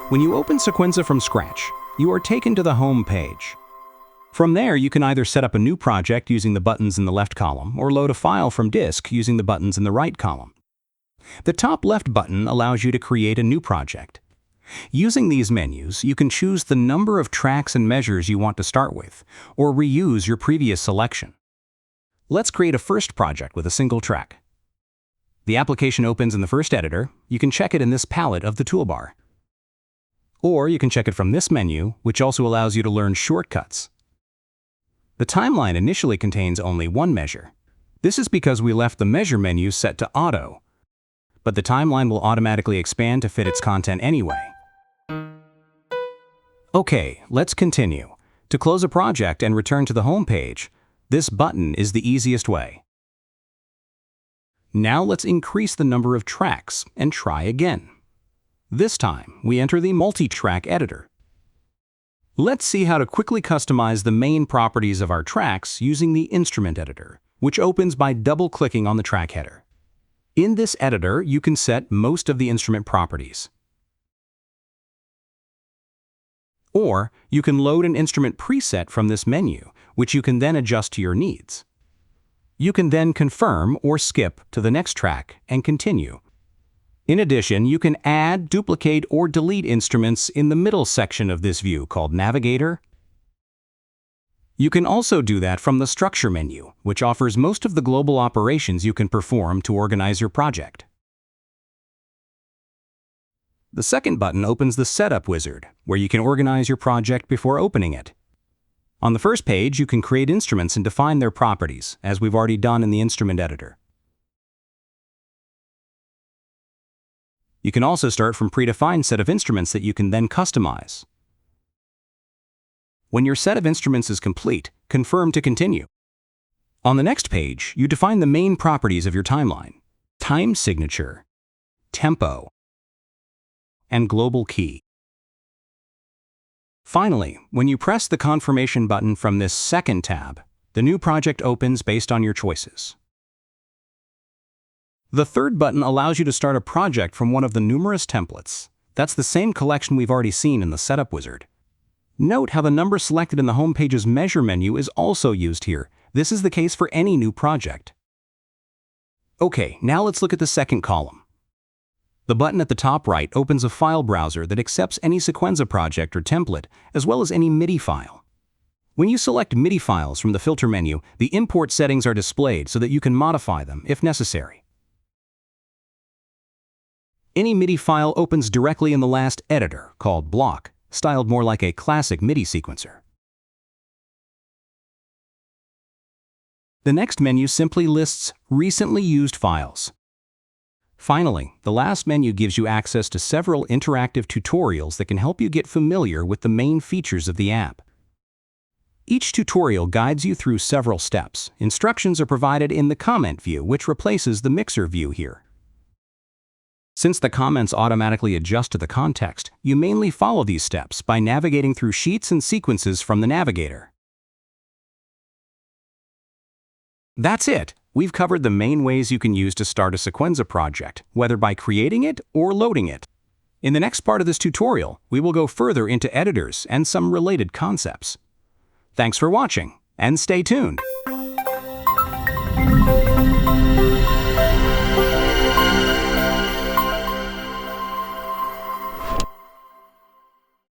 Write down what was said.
When you open Sequenza from scratch, you are taken to the home page. From there, you can either set up a new project using the buttons in the left column or load a file from disk using the buttons in the right column. The top left button allows you to create a new project. Using these menus, you can choose the number of tracks and measures you want to start with, or reuse your previous selection. Let's create a first project with a single track. The application opens in the first editor. You can check it in this palette of the toolbar. Or you can check it from this menu, which also allows you to learn shortcuts. The timeline initially contains only one measure. This is because we left the measure menu set to auto, but the timeline will automatically expand to fit its content anyway. Okay, let's continue. To close a project and return to the home page, this button is the easiest way. Now let's increase the number of tracks and try again. This time, we enter the multi-track editor. Let's see how to quickly customize the main properties of our tracks using the instrument editor, which opens by double-clicking on the track header. In this editor, you can set most of the instrument properties. Or you can load an instrument preset from this menu, which you can then adjust to your needs. You can then confirm or skip to the next track and continue. In addition, you can add, duplicate, or delete instruments in the middle section of this view called Navigator. You can also do that from the Structure menu, which offers most of the global operations you can perform to organize your project. The second button opens the Setup wizard, where you can organize your project before opening it. On the first page, you can create instruments and define their properties, as we've already done in the instrument editor. You can also start from a predefined set of instruments that you can then customize. When your set of instruments is complete, confirm to continue. On the next page, you define the main properties of your timeline: time signature, tempo, and global key. Finally, when you press the confirmation button from this second tab, the new project opens based on your choices. The third button allows you to start a project from one of the numerous templates. That's the same collection we've already seen in the Setup wizard. Note how the number selected in the home page's Measure menu is also used here. This is the case for any new project. Okay, now let's look at the second column. The button at the top right opens a file browser that accepts any Sequenza project or template, as well as any MIDI file. When you select MIDI files from the Filter menu, the import settings are displayed so that you can modify them if necessary. Any MIDI file opens directly in the last editor, called Block, styled more like a classic MIDI sequencer. The next menu simply lists recently used files. Finally, the last menu gives you access to several interactive tutorials that can help you get familiar with the main features of the app. Each tutorial guides you through several steps. Instructions are provided in the comment view, which replaces the mixer view here. Since the comments automatically adjust to the context, you mainly follow these steps by navigating through sheets and sequences from the Navigator. That's it! We've covered the main ways you can use to start a Sequenza project, whether by creating it or loading it. In the next part of this tutorial, we will go further into editors and some related concepts. Thanks for watching, and stay tuned!